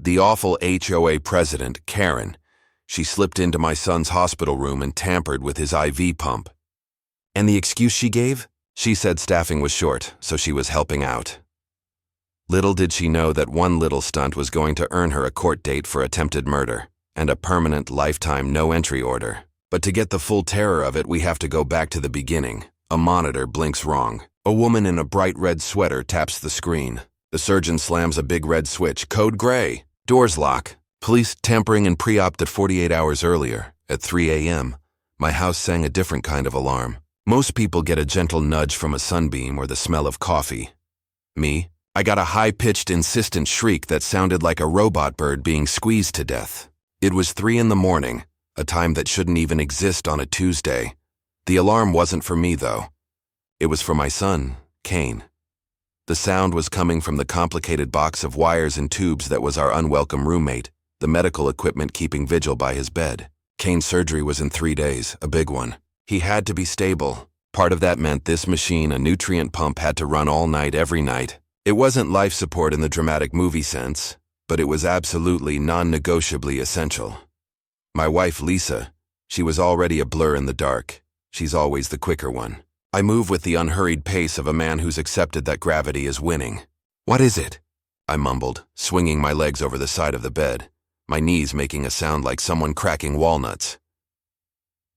The awful HOA president, Karen. She slipped into my son's hospital room and tampered with his IV pump. And the excuse she gave? She said staffing was short, so she was helping out. Little did she know that one little stunt was going to earn her a court date for attempted murder and a permanent lifetime no-entry order. But to get the full terror of it, we have to go back to the beginning. A monitor blinks wrong. A woman in a bright red sweater taps the screen. The surgeon slams a big red switch. Code gray. Doors lock. Police tampering and pre-op at 48 hours earlier. At 3 a.m., my house sang a different kind of alarm. Most people get a gentle nudge from a sunbeam or the smell of coffee. Me? I got a high-pitched, insistent shriek that sounded like a robot bird being squeezed to death. It was 3 in the morning, a time that shouldn't even exist on a Tuesday. The alarm wasn't for me, though. It was for my son, Kane. The sound was coming from the complicated box of wires and tubes that was our unwelcome roommate, the medical equipment keeping vigil by his bed. Kane's surgery was in 3 days, a big one. He had to be stable. Part of that meant this machine, a nutrient pump, had to run all night, every night. It wasn't life support in the dramatic movie sense, but it was absolutely non-negotiably essential. My wife, Lisa, she was already a blur in the dark. She's always the quicker one. I move with the unhurried pace of a man who's accepted that gravity is winning. "What is it?" I mumbled, swinging my legs over the side of the bed, my knees making a sound like someone cracking walnuts.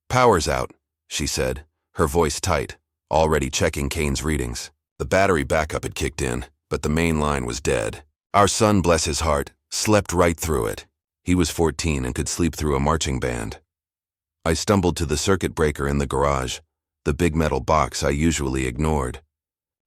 "Power's out," she said, her voice tight, already checking Kane's readings. The battery backup had kicked in, but the main line was dead. Our son, bless his heart, slept right through it. He was 14 and could sleep through a marching band. I stumbled to the circuit breaker in the garage, the big metal box I usually ignored.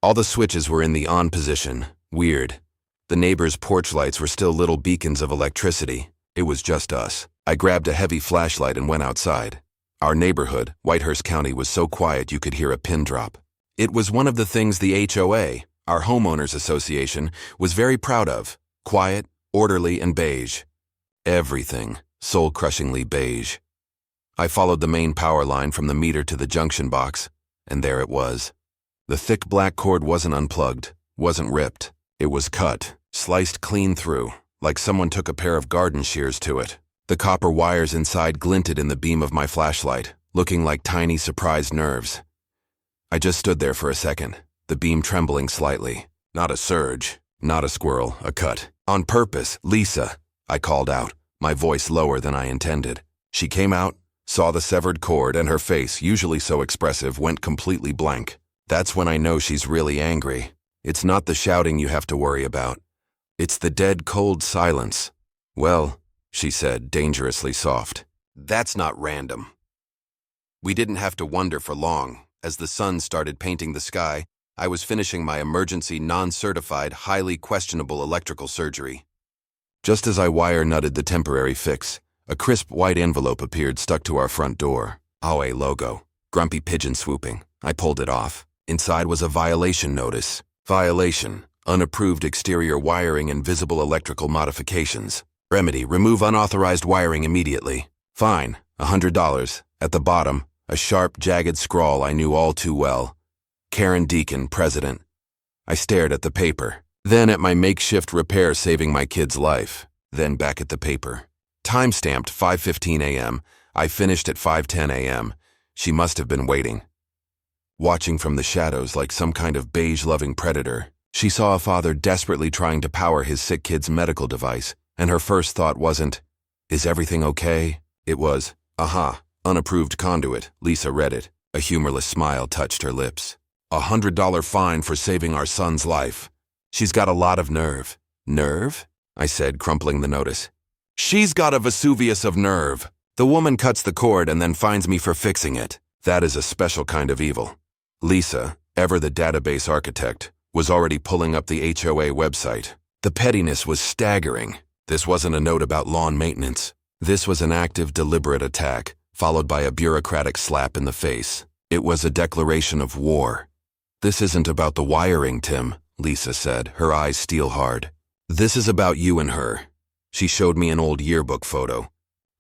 All the switches were in the on position. Weird. The neighbors' porch lights were still little beacons of electricity. It was just us. I grabbed a heavy flashlight and went outside. Our neighborhood, Whitehurst County, was so quiet you could hear a pin drop. It was one of the things the HOA, our homeowners association, was very proud of. Quiet, orderly, and beige. Everything soul-crushingly beige. I followed the main power line from the meter to the junction box, and there it was. The thick black cord wasn't unplugged, wasn't ripped. It was cut, sliced clean through, like someone took a pair of garden shears to it. The copper wires inside glinted in the beam of my flashlight, looking like tiny surprised nerves. I just stood there for a second, the beam trembling slightly. Not a surge, not a squirrel, a cut. "On purpose, Lisa," I called out, my voice lower than I intended. She came out, saw the severed cord, and her face, usually so expressive, went completely blank. That's when I know she's really angry. It's not the shouting you have to worry about. It's the dead, cold silence. "Well," she said, dangerously soft, "that's not random." We didn't have to wonder for long. As the sun started painting the sky, I was finishing my emergency, non-certified, highly questionable electrical surgery. Just as I wire-nutted the temporary fix, a crisp white envelope appeared stuck to our front door. HOA logo. Grumpy pigeon swooping. I pulled it off. Inside was a violation notice. Violation. Unapproved exterior wiring and visible electrical modifications. Remedy. Remove unauthorized wiring immediately. Fine. $100. At the bottom, a sharp, jagged scrawl I knew all too well. Karen Deacon, President. I stared at the paper. Then at my makeshift repair saving my kid's life. Then back at the paper. Time-stamped 5:15 a.m. I finished at 5:10 a.m. She must have been waiting. Watching from the shadows like some kind of beige-loving predator, she saw a father desperately trying to power his sick kid's medical device, and her first thought wasn't, "Is everything okay?" It was, "Aha, unapproved conduit." Lisa read it. A humorless smile touched her lips. $100 fine for saving our son's life. She's got a lot of nerve." "Nerve?" I said, crumpling the notice. "She's got a Vesuvius of nerve. The woman cuts the cord and then fines me for fixing it. That is a special kind of evil." Lisa, ever the database architect, was already pulling up the HOA website. The pettiness was staggering. This wasn't a note about lawn maintenance. This was an active, deliberate attack, followed by a bureaucratic slap in the face. It was a declaration of war. "This isn't about the wiring, Tim," Lisa said, her eyes steel hard. "This is about you and her." She showed me an old yearbook photo.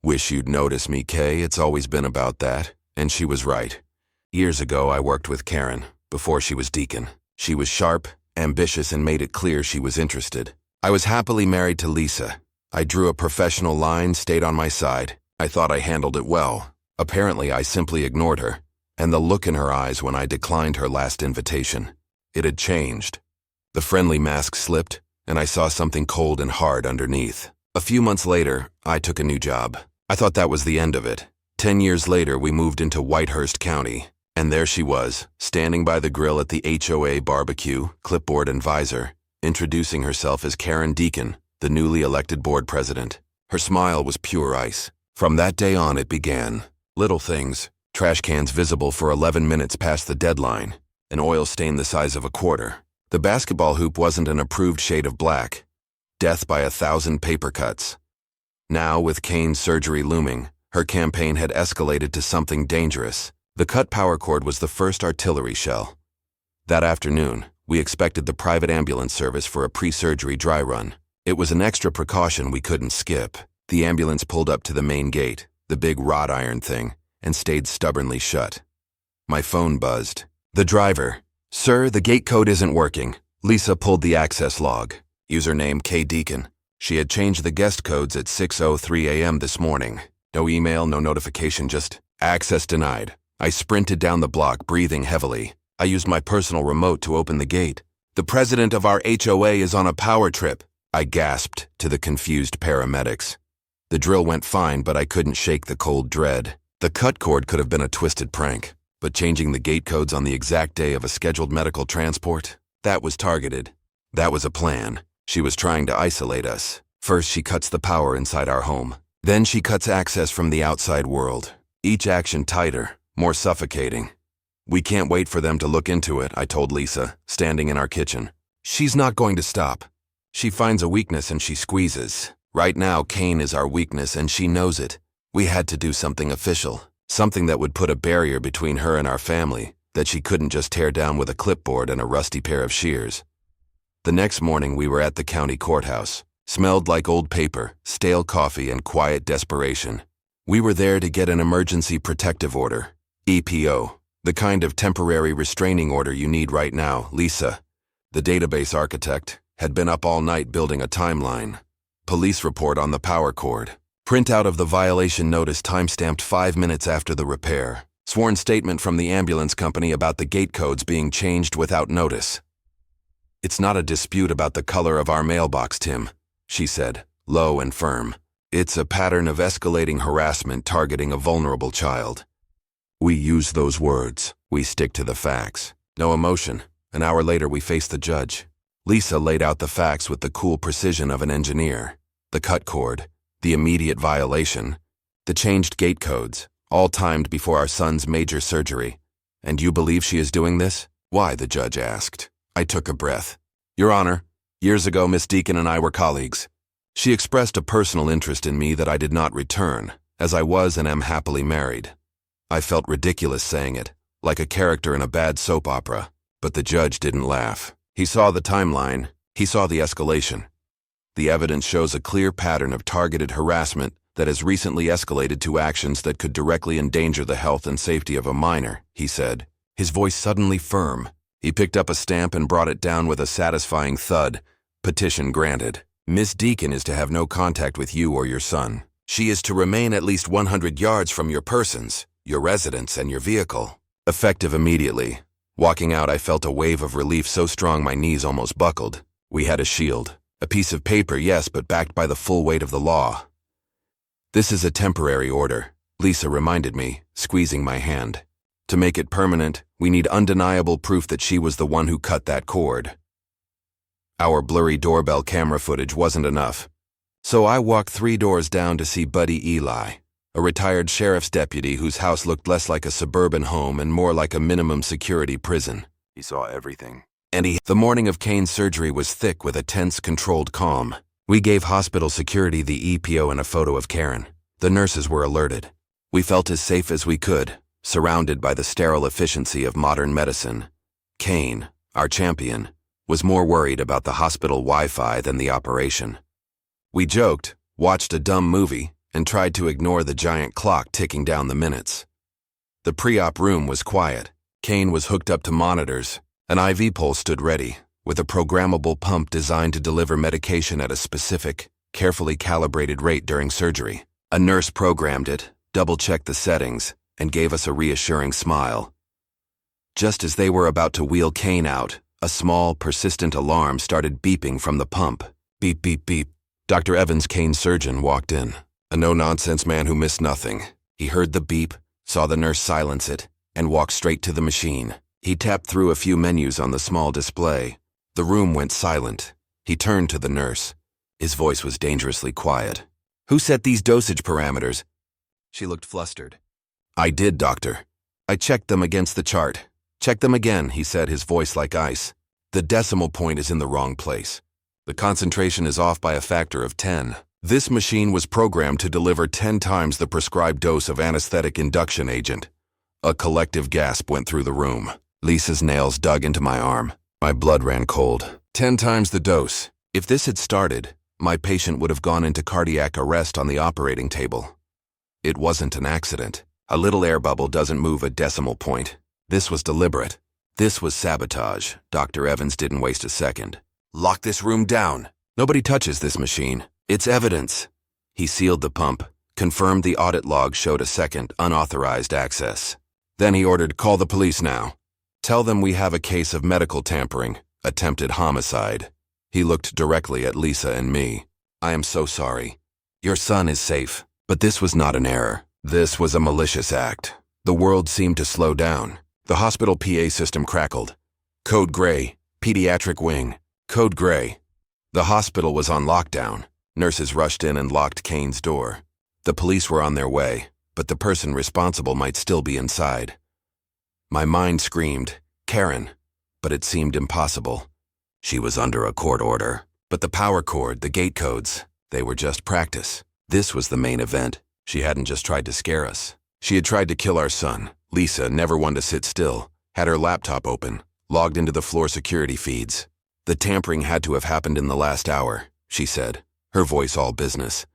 "Wish you'd notice me, Kay. It's always been about that." And she was right. Years ago, I worked with Karen, before she was Deacon. She was sharp, ambitious, and made it clear she was interested. I was happily married to Lisa. I drew a professional line, stayed on my side. I thought I handled it well. Apparently, I simply ignored her, and the look in her eyes when I declined her last invitation. It had changed. The friendly mask slipped, and I saw something cold and hard underneath. A few months later, I took a new job. I thought that was the end of it. 10 years later, we moved into Whitehurst County, and there she was, standing by the grill at the HOA barbecue, clipboard and visor, introducing herself as Karen Deacon, the newly elected board president. Her smile was pure ice. From that day on, it began. Little things, trash cans visible for 11 minutes past the deadline, an oil stain the size of a quarter. The basketball hoop wasn't an approved shade of black. Death by 1,000 paper cuts. Now, with Kane's surgery looming, her campaign had escalated to something dangerous. The cut power cord was the first artillery shell. That afternoon, we expected the private ambulance service for a pre-surgery dry run. It was an extra precaution we couldn't skip. The ambulance pulled up to the main gate, the big wrought iron thing, and stayed stubbornly shut. My phone buzzed. The driver. "Sir, the gate code isn't working." Lisa pulled the access log. Username K. Deacon. She had changed the guest codes at 6:03 a.m. this morning. No email, no notification, just access denied. I sprinted down the block, breathing heavily. I used my personal remote to open the gate. "The president of our HOA is on a power trip," I gasped to the confused paramedics. The drill went fine, but I couldn't shake the cold dread. The cut cord could have been a twisted prank, but changing the gate codes on the exact day of a scheduled medical transport, that was targeted. That was a plan. She was trying to isolate us. First, she cuts the power inside our home. Then she cuts access from the outside world. Each action tighter, more suffocating. "We can't wait for them to look into it," I told Lisa, standing in our kitchen. "She's not going to stop. She finds a weakness and she squeezes. Right now, Kane is our weakness and she knows it. We had to do something official, something that would put a barrier between her and our family, that she couldn't just tear down with a clipboard and a rusty pair of shears." The next morning, we were at the county courthouse. Smelled like old paper, stale coffee, and quiet desperation. We were there to get an emergency protective order, EPO, the kind of temporary restraining order you need right now. Lisa, the database architect, had been up all night building a timeline. Police report on the power cord. Printout of the violation notice timestamped 5 minutes after the repair. Sworn statement from the ambulance company about the gate codes being changed without notice. "It's not a dispute about the color of our mailbox, Tim," she said, low and firm. "It's a pattern of escalating harassment targeting a vulnerable child." We use those words. We stick to the facts. No emotion. An hour later, we faced the judge. Lisa laid out the facts with the cool precision of an engineer. The cut cord, the immediate violation, the changed gate codes, all timed before our son's major surgery. "And you believe she is doing this?" "Why?" the judge asked. I took a breath. "Your Honor, years ago Miss Deacon and I were colleagues. She expressed a personal interest in me that I did not return, as I was and am happily married." I felt ridiculous saying it, like a character in a bad soap opera, but the judge didn't laugh. He saw the timeline. He saw the escalation. "The evidence shows a clear pattern of targeted harassment that has recently escalated to actions that could directly endanger the health and safety of a minor," he said, his voice suddenly firm. He picked up a stamp and brought it down with a satisfying thud. "Petition granted. Miss Deacon is to have no contact with you or your son. She is to remain at least 100 yards from your persons, your residence, and your vehicle." Effective immediately. Walking out, I felt a wave of relief so strong my knees almost buckled. We had a shield. A piece of paper, yes, but backed by the full weight of the law. "This is a temporary order," Lisa reminded me, squeezing my hand. "To make it permanent, we need undeniable proof that she was the one who cut that cord." Our blurry doorbell camera footage wasn't enough, so I walked 3 doors down to see Buddy Eli, a retired sheriff's deputy whose house looked less like a suburban home and more like a minimum security prison. He saw everything. The morning of Kane's surgery was thick with a tense, controlled calm. We gave hospital security the EPO and a photo of Karen. The nurses were alerted. We felt as safe as we could, surrounded by the sterile efficiency of modern medicine. Kane, our champion, was more worried about the hospital Wi-Fi than the operation. We joked, watched a dumb movie, and tried to ignore the giant clock ticking down the minutes. The pre-op room was quiet. Kane was hooked up to monitors. An IV pole stood ready, with a programmable pump designed to deliver medication at a specific, carefully calibrated rate during surgery. A nurse programmed it, double-checked the settings, and gave us a reassuring smile. Just as they were about to wheel Kane out, a small, persistent alarm started beeping from the pump. Beep, beep, beep. Dr. Evans, Kane's surgeon, walked in. A no-nonsense man who missed nothing. He heard the beep, saw the nurse silence it, and walked straight to the machine. He tapped through a few menus on the small display. The room went silent. He turned to the nurse. His voice was dangerously quiet. "Who set these dosage parameters?" She looked flustered. "I did, doctor. I checked them against the chart." "Check them again," he said, his voice like ice. "The decimal point is in the wrong place. The concentration is off by a factor of 10. This machine was programmed to deliver 10 times the prescribed dose of anesthetic induction agent." A collective gasp went through the room. Lisa's nails dug into my arm. My blood ran cold. 10 times the dose. If this had started, my patient would have gone into cardiac arrest on the operating table. It wasn't an accident. A little air bubble doesn't move a decimal point. This was deliberate. This was sabotage. Dr. Evans didn't waste a second. "Lock this room down. Nobody touches this machine. It's evidence." He sealed the pump, confirmed the audit log showed a second unauthorized access. Then he ordered, "Call the police now. Tell them we have a case of medical tampering, attempted homicide." He looked directly at Lisa and me. "I am so sorry. Your son is safe." But this was not an error. This was a malicious act. The world seemed to slow down. The hospital PA system crackled. "Code Gray, pediatric wing. Code Gray." The hospital was on lockdown. Nurses rushed in and locked Kane's door. The police were on their way, but the person responsible might still be inside. My mind screamed, "Karen," but it seemed impossible. She was under a court order. But the power cord, the gate codes, they were just practice. This was the main event. She hadn't just tried to scare us. She had tried to kill our son. Lisa, never one to sit still, had her laptop open, logged into the floor security feeds. "The tampering had to have happened in the last hour," she said, her voice all business.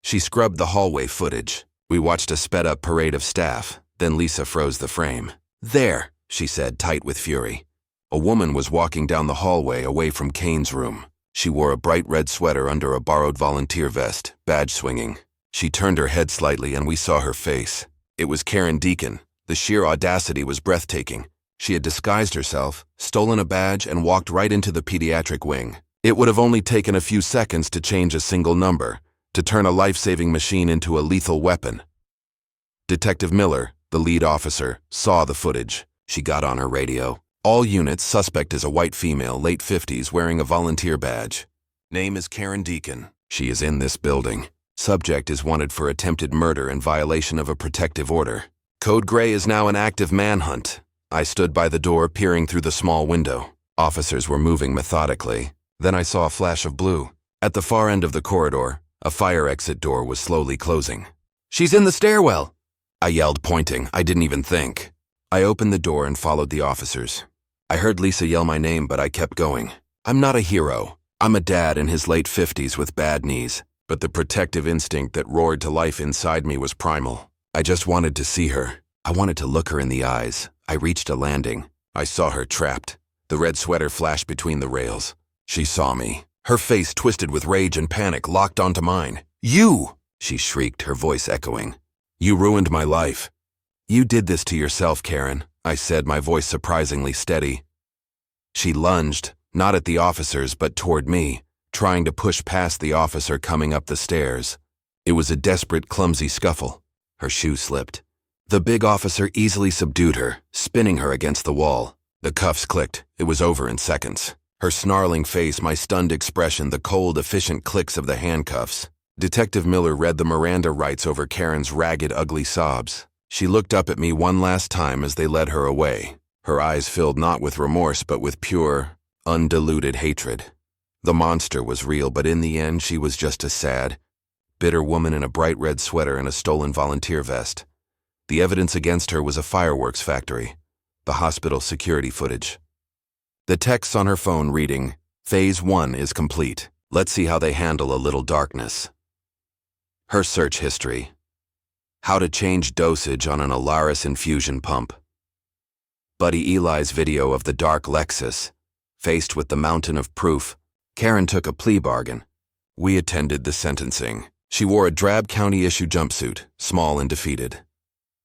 She scrubbed the hallway footage. We watched a sped-up parade of staff. Then Lisa froze the frame. "There," she said, tight with fury. A woman was walking down the hallway away from Kane's room. She wore a bright red sweater under a borrowed volunteer vest, badge swinging. She turned her head slightly and we saw her face. It was Karen Deacon. The sheer audacity was breathtaking. She had disguised herself, stolen a badge, and walked right into the pediatric wing. It would have only taken a few seconds to change a single number, to turn a life-saving machine into a lethal weapon. Detective Miller, the lead officer, saw the footage. She got on her radio. "All units, suspect is a white female, late 50s, wearing a volunteer badge. Name is Karen Deacon. She is in this building. Subject is wanted for attempted murder and violation of a protective order. Code Gray is now an active manhunt." I stood by the door, peering through the small window. Officers were moving methodically. Then I saw a flash of blue. At the far end of the corridor, a fire exit door was slowly closing. "She's in the stairwell!" I yelled, pointing. I didn't even think. I opened the door and followed the officers. I heard Lisa yell my name, but I kept going. I'm not a hero. I'm a dad in his late 50s with bad knees, but the protective instinct that roared to life inside me was primal. I just wanted to see her. I wanted to look her in the eyes. I reached a landing. I saw her trapped. The red sweater flashed between the rails. She saw me. Her face, twisted with rage and panic, locked onto mine. "You!" she shrieked, her voice echoing. "You ruined my life." "You did this to yourself, Karen," I said, my voice surprisingly steady. She lunged, not at the officers, but toward me, trying to push past the officer coming up the stairs. It was a desperate, clumsy scuffle. Her shoe slipped. The big officer easily subdued her, spinning her against the wall. The cuffs clicked. It was over in seconds. Her snarling face, my stunned expression, the cold, efficient clicks of the handcuffs. Detective Miller read the Miranda rights over Karen's ragged, ugly sobs. She looked up at me one last time as they led her away. Her eyes filled not with remorse, but with pure, undiluted hatred. The monster was real, but in the end, she was just a sad, bitter woman in a bright red sweater and a stolen volunteer vest. The evidence against her was a fireworks factory. The hospital security footage. The texts on her phone reading, "Phase 1 is complete. Let's see how they handle a little darkness." Her search history. How to change dosage on an Alaris infusion pump. Buddy Eli's video of the dark Lexus. Faced with the mountain of proof, Karen took a plea bargain. We attended the sentencing. She wore a drab county-issue jumpsuit, small and defeated.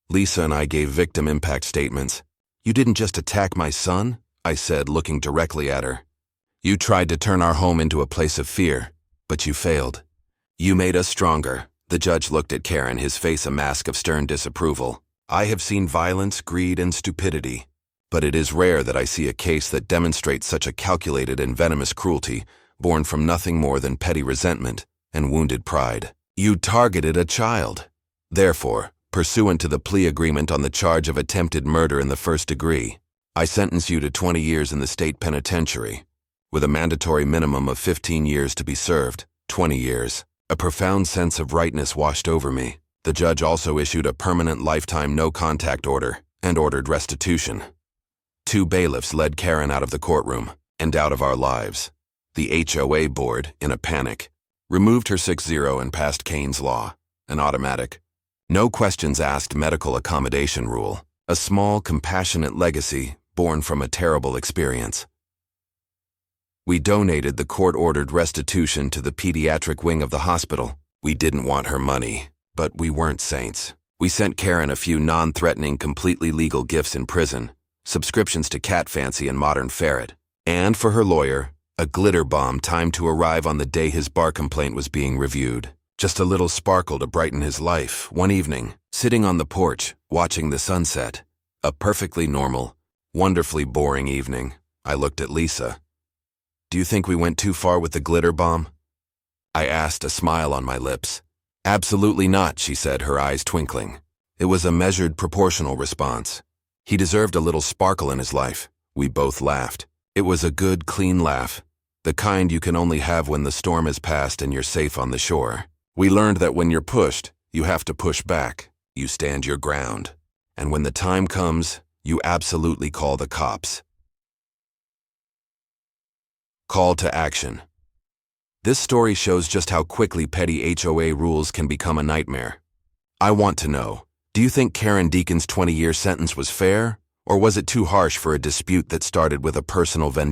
Lisa and I gave victim impact statements. "You didn't just attack my son," I said, looking directly at her. "You tried to turn our home into a place of fear, but you failed. You made us stronger." The judge looked at Karen, his face a mask of stern disapproval. "I have seen violence, greed, and stupidity, but it is rare that I see a case that demonstrates such a calculated and venomous cruelty born from nothing more than petty resentment and wounded pride. You targeted a child. Therefore, pursuant to the plea agreement on the charge of attempted murder in the first degree, I sentence you to 20 years in the state penitentiary, with a mandatory minimum of 15 years to be served, 20 years. A profound sense of rightness washed over me. The judge also issued a permanent lifetime no-contact order and ordered restitution. 2 bailiffs led Karen out of the courtroom and out of our lives. The HOA board, in a panic, removed her 6-0 and passed Kane's Law, an automatic, no questions asked medical accommodation rule, a small, compassionate legacy born from a terrible experience. We donated the court-ordered restitution to the pediatric wing of the hospital. We didn't want her money, but we weren't saints. We sent Karen a few non-threatening, completely legal gifts in prison, subscriptions to Cat Fancy and Modern Ferret, and for her lawyer, a glitter bomb timed to arrive on the day his bar complaint was being reviewed. Just a little sparkle to brighten his life. One evening, sitting on the porch, watching the sunset, a perfectly normal, wonderfully boring evening, I looked at Lisa. "Do you think we went too far with the glitter bomb?" I asked, a smile on my lips. "Absolutely not," she said, her eyes twinkling. It was a measured, proportional response. He deserved a little sparkle in his life. We both laughed. It was a good, clean laugh, the kind you can only have when the storm has passed and you're safe on the shore. We learned that when you're pushed, you have to push back. You stand your ground. And when the time comes, you absolutely call the cops. Call to action. This story shows just how quickly petty HOA rules can become a nightmare. I want to know, do you think Karen Deacon's 20-year sentence was fair, or was it too harsh for a dispute that started with a personal vendetta?